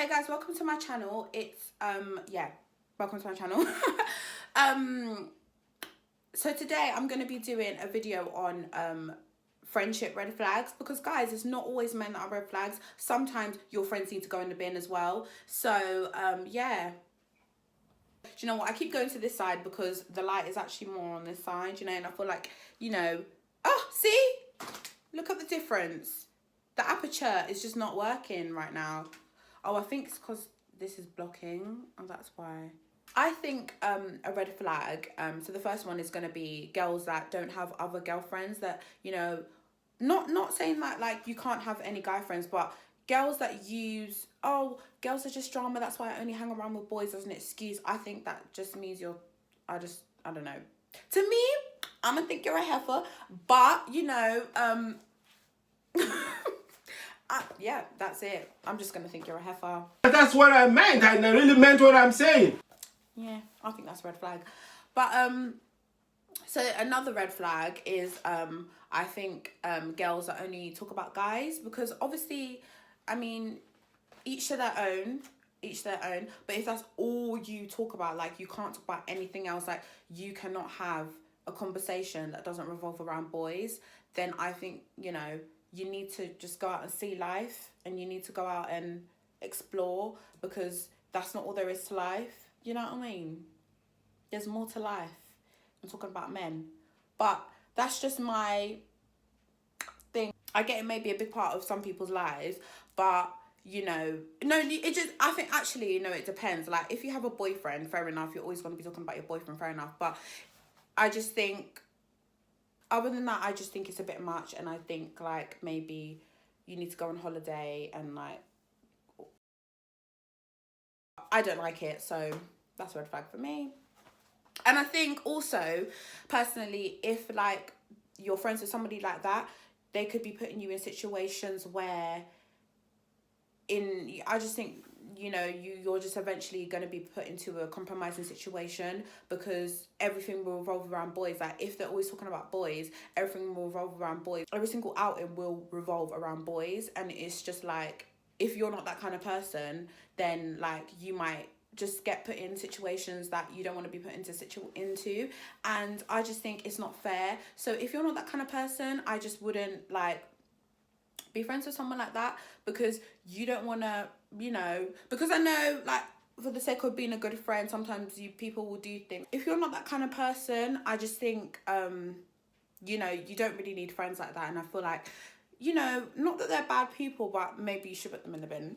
Hey guys, welcome to my channel. It's welcome to my channel. So today I'm going to be doing a video on friendship red flags, because guys, it's not always men that are red flags. Sometimes your friends need to go in the bin as well. So yeah. Do you know what? I keep going to this side because the light is actually more on this side, you know, and I feel like, you know, oh, see? Look at the difference. The aperture is just not working right now. Oh, I think it's because this is blocking. Oh, that's why. I think a red flag, so the first one is going to be girls that don't have other girlfriends, that, you know, not saying that, like, you can't have any guy friends, but girls that use, oh, girls are just drama, that's why I only hang around with boys as an excuse. I think that just means I don't know. To me, I'm going to think you're a heifer, but, you know, yeah, that's it. I'm just going to think you're a heifer. That's what I meant. I really meant what I'm saying. Yeah, I think that's a red flag. But, so another red flag is, I think, girls that only talk about guys, because obviously, I mean, each to their own. But if that's all you talk about, like, you can't talk about anything else, like, you cannot have a conversation that doesn't revolve around boys, then I think, you know, you need to just go out and see life, and you need to go out and explore, because that's not all there is to life. You know what I mean? There's more to life. I'm talking about men. But that's just my thing. I get it may be a big part of some people's lives, but, you know, no, it just, I think actually, you know, it depends. Like, if you have a boyfriend, fair enough, you're always going to be talking about your boyfriend, fair enough. But I just think, other than that, I just think it's a bit much, and I think, like, maybe you need to go on holiday, and, like, I don't like it, so that's a red flag for me. And I think also, personally, if, like, you're friends with somebody like that, they could be putting you in situations where I just think, you know, you're just eventually going to be put into a compromising situation, because everything will revolve around boys. Like, if they're always talking about boys, everything will revolve around boys. Every single outing will revolve around boys. And it's just like, if you're not that kind of person, then, like, you might just get put in situations that you don't want to be put into. And I just think it's not fair. So if you're not that kind of person, I just wouldn't, like, be friends with someone like that, because you don't want to, you know, because I know, like, for the sake of being a good friend, sometimes people will do things. If you're not that kind of person, I just think, you know, you don't really need friends like that. And I feel like, you know, not that they're bad people, but maybe you should put them in the bin.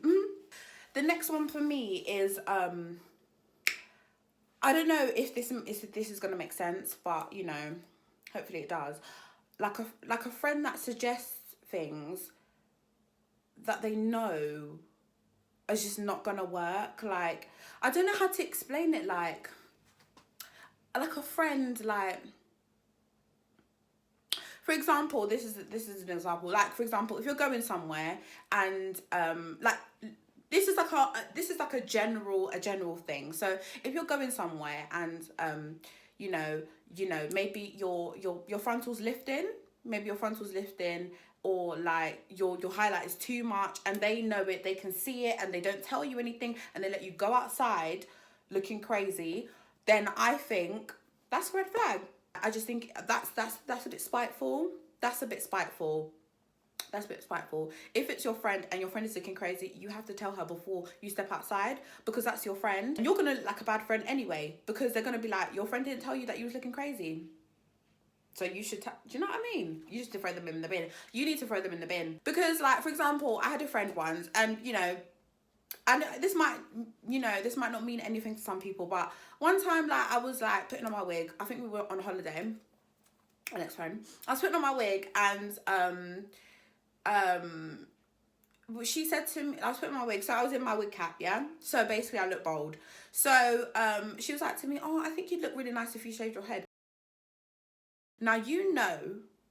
The next one for me is, I don't know if this is going to make sense, but, you know, hopefully it does. Like a friend that suggests things that they know is just not going to work. Like, I don't know how to explain it. Like a friend, like, for example, this is an example. Like, for example, if you're going somewhere and, like, this is like a general thing. So if you're going somewhere and, you know, maybe your frontal's lifting, or, like, your highlight is too much, and they know it, they can see it, and they don't tell you anything, and they let you go outside looking crazy, then I think that's a red flag. I just think that's a bit spiteful. That's a bit spiteful. If it's your friend and your friend is looking crazy, you have to tell her before you step outside, because that's your friend. And you're going to look like a bad friend anyway, because they're going to be like, your friend didn't tell you that you was looking crazy. So you should, do you know what I mean? You just throw them in the bin. You need to throw them in the bin. Because, like, for example, I had a friend once, and, you know, and this might not mean anything to some people, but one time, like, I was, like, putting on my wig. I think we were on holiday. My next friend. I was putting on my wig, and, she said to me, I was putting on my wig, so I was in my wig cap, yeah? So basically I look bold. So, she was like to me, oh, I think you'd look really nice if you shaved your head. Now, you know,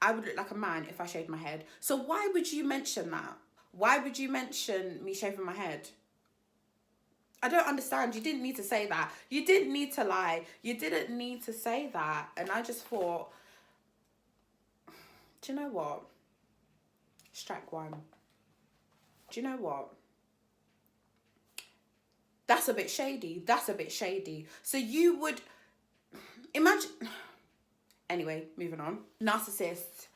I would look like a man if I shaved my head. So why would you mention that? Why would you mention me shaving my head? I don't understand. You didn't need to say that. You didn't need to lie. You didn't need to say that. And I just thought, do you know what? Strike one. Do you know what? That's a bit shady. That's a bit shady. So you would imagine. Anyway, moving on. Narcissists.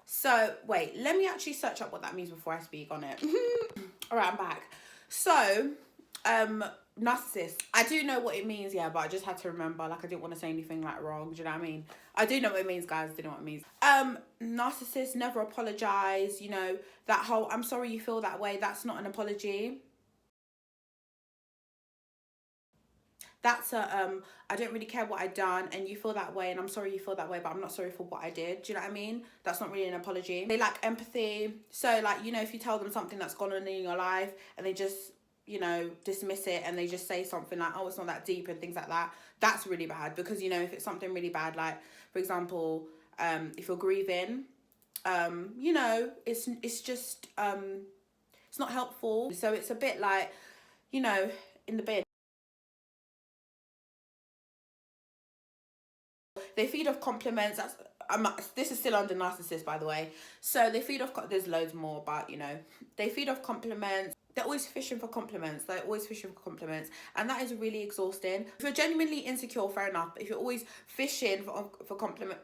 So wait, let me actually search up what that means before I speak on it. All right, I'm back. So, narcissist. I do know what it means, yeah, but I just had to remember. Like, I didn't want to say anything like wrong. Do you know what I mean? I do know what it means, guys. I do know what it means. Narcissist, never apologize. You know, that whole "I'm sorry you feel that way." That's not an apology. That's a I don't really care what I done and you feel that way and I'm sorry you feel that way, but I'm not sorry for what I did. Do you know what I mean? That's not really an apology. They lack empathy. So like, you know, if you tell them something that's gone on in your life and they just, you know, dismiss it and they just say something like, oh, it's not that deep and things like that, that's really bad. Because, you know, if it's something really bad, like for example, if you're grieving, you know, it's just it's not helpful. So it's a bit like, you know, in the bin. They feed off compliments. This is still under narcissist, by the way. So they feed off. There's loads more, but you know, they feed off compliments. They're always fishing for compliments. And that is really exhausting. If you're genuinely insecure, fair enough. But if you're always fishing for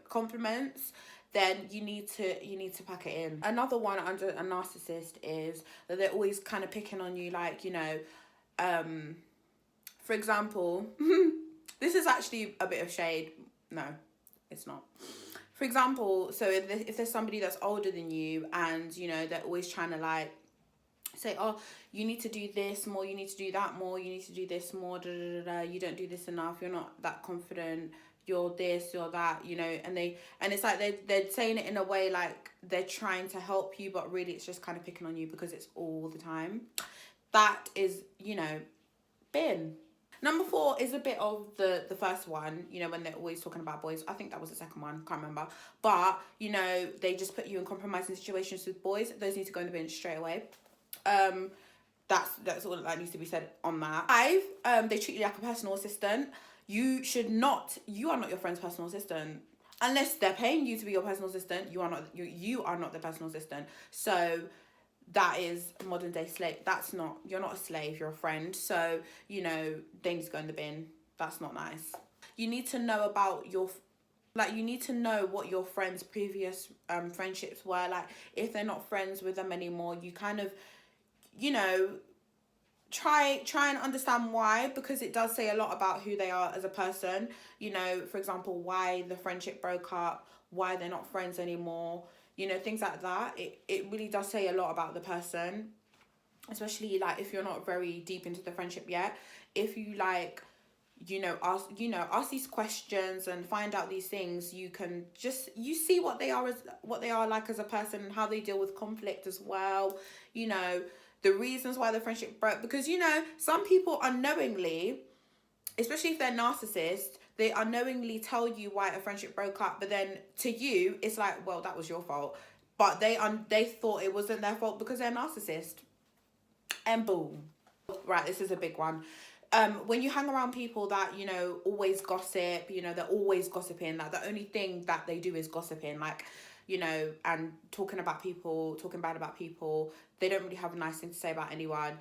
compliments, then you need to pack it in. Another one under a narcissist is that they're always kind of picking on you, like, you know, for example, this is actually a bit of shade. No, it's not. For example, so if there's somebody that's older than you and, you know, they're always trying to like say, oh, you need to do this more, you need to do that more, you need to do this more, you don't do this enough, you're not that confident, you're this, you're that, you know, and it's like they're saying it in a way like they're trying to help you, but really it's just kind of picking on you because it's all the time. That is, you know, bin. Number 4 is a bit of the first one, you know, when they're always talking about boys. I think that was the second one, can't remember. But, you know, they just put you in compromising situations with boys. Those need to go in the bin straight away. That's all that needs to be said on that. 5, they treat you like a personal assistant. You are not your friend's personal assistant. Unless they're paying you to be your personal assistant, you are not the personal assistant. So that is modern day slave. You're not a slave, you're a friend. So, you know, they need to go in the bin. That's not nice. You need to know about you need to know what your friends' previous friendships were. Like, if they're not friends with them anymore, you kind of, you know, try and understand why, because it does say a lot about who they are as a person. You know, for example, why the friendship broke up, why they're not friends anymore, you know, things like that. It really does say a lot about the person, especially like if you're not very deep into the friendship yet. If you like, ask these questions and find out these things, you see what they are like as a person and how they deal with conflict as well. You know, the reasons why the friendship broke, because, you know, some people unknowingly, especially if they're narcissists, they unknowingly tell you why a friendship broke up, but then to you it's like, well, that was your fault, but they thought it wasn't their fault because they're narcissist. And boom. Right, this is a big one. When you hang around people that, you know, always gossip, you know, they're always gossiping, like the only thing that they do is gossiping, like, you know, and talking bad about people, they don't really have a nice thing to say about anyone.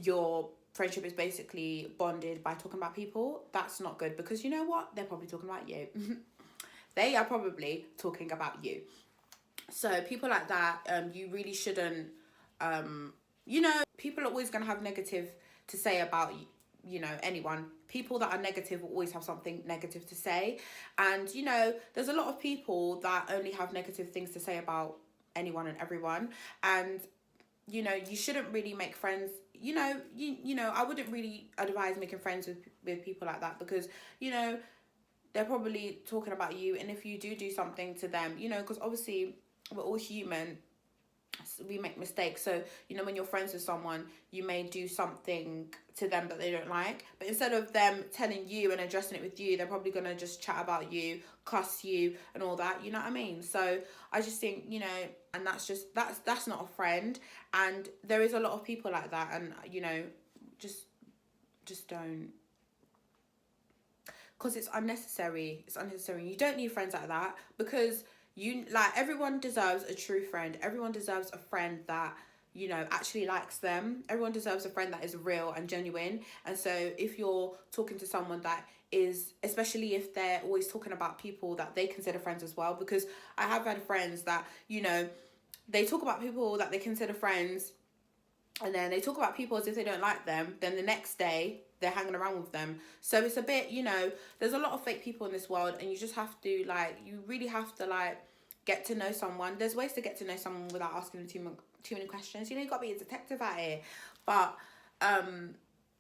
Your friendship is basically bonded by talking about people. That's not good, because you know what? They're probably talking about you. They are probably talking about you. So people like that, you really shouldn't, you know, people are always going to have negative to say about, you know, anyone. People that are negative will always have something negative to say. And, you know, there's a lot of people that only have negative things to say about anyone and everyone. And, you know, you shouldn't really make friends. You know, I wouldn't really advise making friends with people like that, because, you know, they're probably talking about you. And if you do something to them, you know, because obviously we're all human, we make mistakes. So, you know, when you're friends with someone, you may do something to them that they don't like, but instead of them telling you and addressing it with you, they're probably gonna just chat about you, cuss you and all that, you know what I mean? So I just think, you know, and that's not a friend. And there is a lot of people like that, and, you know, just don't, because it's unnecessary. You don't need friends like that, because everyone deserves a true friend. Everyone deserves a friend that, you know, actually likes them. Everyone deserves a friend that is real and genuine. And so if you're talking to someone that is, especially if they're always talking about people that they consider friends as well, because I have had friends that, you know, they talk about people that they consider friends, and then they talk about people as if they don't like them, then the next day they're hanging around with them. So it's a bit, you know, there's a lot of fake people in this world, and you just have to, like, you really have to, like, get to know someone. There's ways to get to know someone without asking them too many questions. You know, you got to be a detective at it. But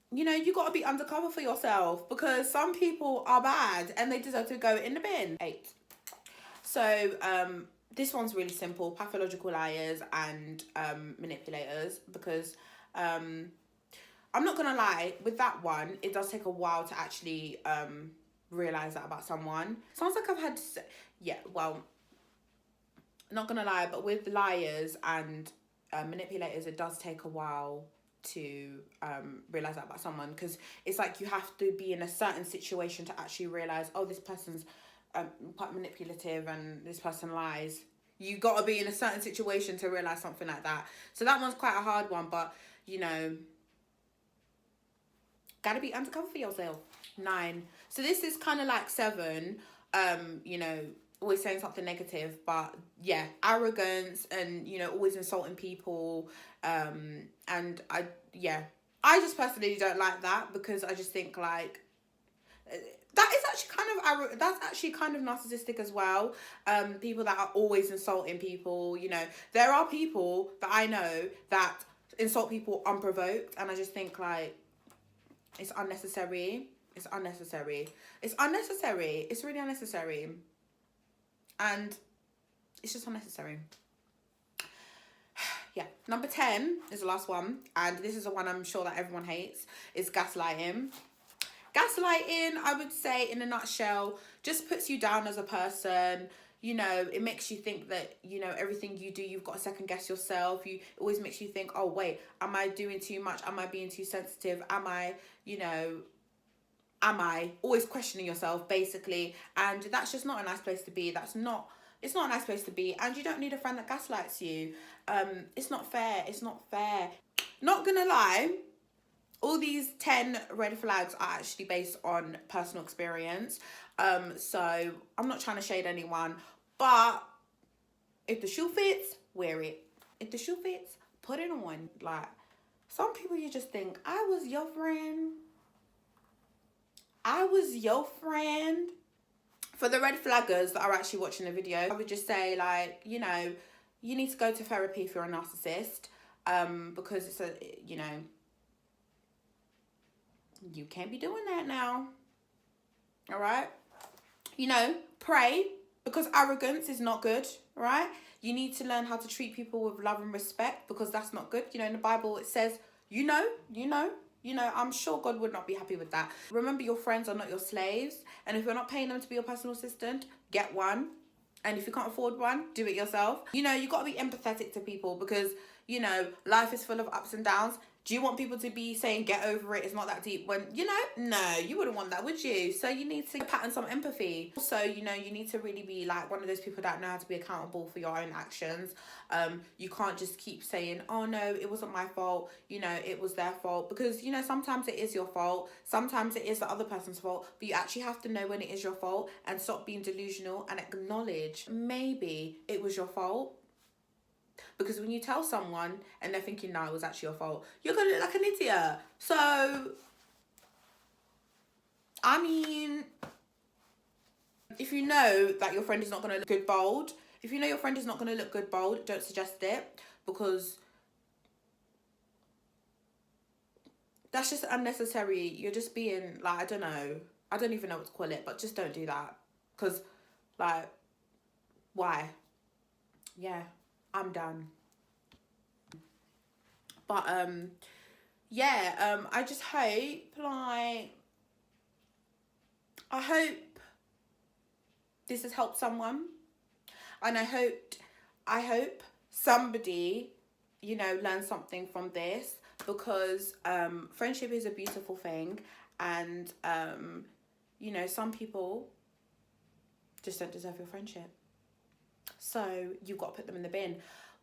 you know, you got to be undercover for yourself, because some people are bad and they deserve to go in the bin. 8. So this one's really simple: pathological liars and manipulators. Because I'm not gonna lie, with that one, it does take a while to actually realize that about someone. Sounds like I've had not gonna lie, but with liars and manipulators, it does take a while to realize that about someone, because it's like you have to be in a certain situation to actually realize, oh, this person's quite manipulative and this person lies. You got to be in a certain situation to realize something like that. So that one's quite a hard one, but you know, gotta be undercover for yourself. 9. So this is kind of like 7. You know, always saying something negative, but yeah, arrogance and, you know, always insulting people. And I just personally don't like that, because I just think, like, that is actually that's actually kind of narcissistic as well. People that are always insulting people, you know, there are people that I know that insult people unprovoked, and I just think, like, it's unnecessary. It's unnecessary. It's unnecessary. It's really unnecessary. And it's just unnecessary. Yeah. Number 10 is the last one. And this is the one I'm sure that everyone hates. Is gaslighting. Gaslighting, I would say, in a nutshell, just puts you down as a person. You know, it makes you think that, you know, everything you do, you've got to second guess yourself. It always makes you think, oh, wait, am I doing too much? Am I being too sensitive? Am I always questioning yourself, basically? And that's just not a nice place to be. It's not a nice place to be. And you don't need a friend that gaslights you. It's not fair. It's not fair. Not gonna lie, all these 10 red flags are actually based on personal experience. So I'm not trying to shade anyone, but if the shoe fits, wear it. If the shoe fits, put it on. Like, some people, you just think, I was your friend. For the red flaggers that are actually watching the video, I would just say, like, you know, you need to go to therapy if you're a narcissist, because it's you can't be doing that now. All right? You know, pray, because arrogance is not good, right? You need to learn how to treat people with love and respect, because that's not good. You know, in the Bible, it says, you know, I'm sure God would not be happy with that. Remember, your friends are not your slaves. And if you're not paying them to be your personal assistant, get one. And if you can't afford one, do it yourself. You know, you got to be empathetic to people, because, you know, life is full of ups and downs. Do you want people to be saying, get over it, it's not that deep, when, you know, no, you wouldn't want that, would you? So you need to pattern some empathy. Also, you know, you need to really be, like, one of those people that know how to be accountable for your own actions. You can't just keep saying, oh, no, it wasn't my fault, you know, it was their fault. Because, you know, sometimes it is your fault. Sometimes it is the other person's fault. But you actually have to know when it is your fault and stop being delusional and acknowledge maybe it was your fault. Because when you tell someone and they're thinking, no, it was actually your fault, you're going to look like an idiot. So, I mean, if you know that your friend is not going to look good bold, don't suggest it, because that's just unnecessary. You're just being, like, I don't know. I don't even know what to call it, but just don't do that. Because, like, why? Yeah. I'm done. But I just hope, like, I hope this has helped someone, and I hope somebody, you know, learns something from this, because friendship is a beautiful thing, and you know, some people just don't deserve your friendship. So you've got to put them in the bin.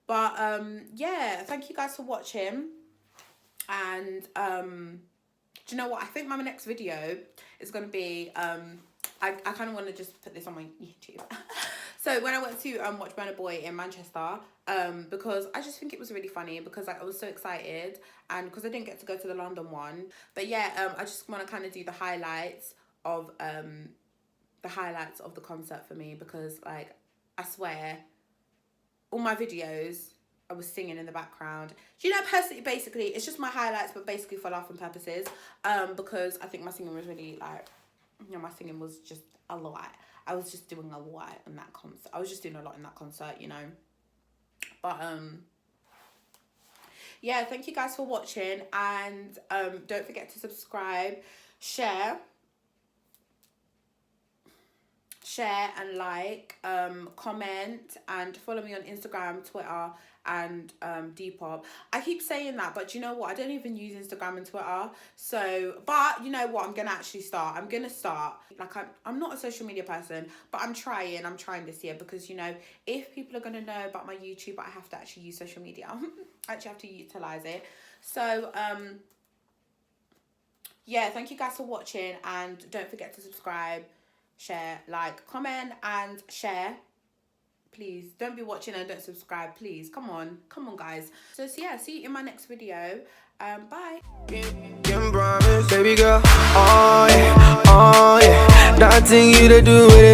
But yeah, thank you guys for watching. And do you know what? I think my next video is going to be I kind of want to just put this on my YouTube. So when I went to watch Burna Boy in Manchester, because I just think it was really funny, because like I was so excited, and because I didn't get to go to the London one. But yeah, I just want to kind of do the highlights of the concert for me, because like I swear, all my videos I was singing in the background. Do you know, personally, basically, it's just my highlights, but basically for laughing purposes. Because I think my singing was really like, you know, my singing was just a lot. I was just doing a lot in that concert. I was just doing a lot in that concert, you know. But yeah, thank you guys for watching, and don't forget to subscribe, share and like, comment, and follow me on Instagram, Twitter, and Depop. I keep saying that, but you know what? I don't even use Instagram and Twitter. So, but you know what? I'm gonna actually start. I'm gonna start. Like I'm not a social media person, but I'm trying this year, because you know, if people are gonna know about my YouTube, I have to actually use social media. I actually have to utilize it. So yeah, thank you guys for watching, and don't forget to subscribe, share, like, comment, and share. Please don't be watching and don't subscribe, please. Come on guys. So yeah, see you in my next video. Bye. Can promise, baby girl, oh yeah, nothing you to do with it.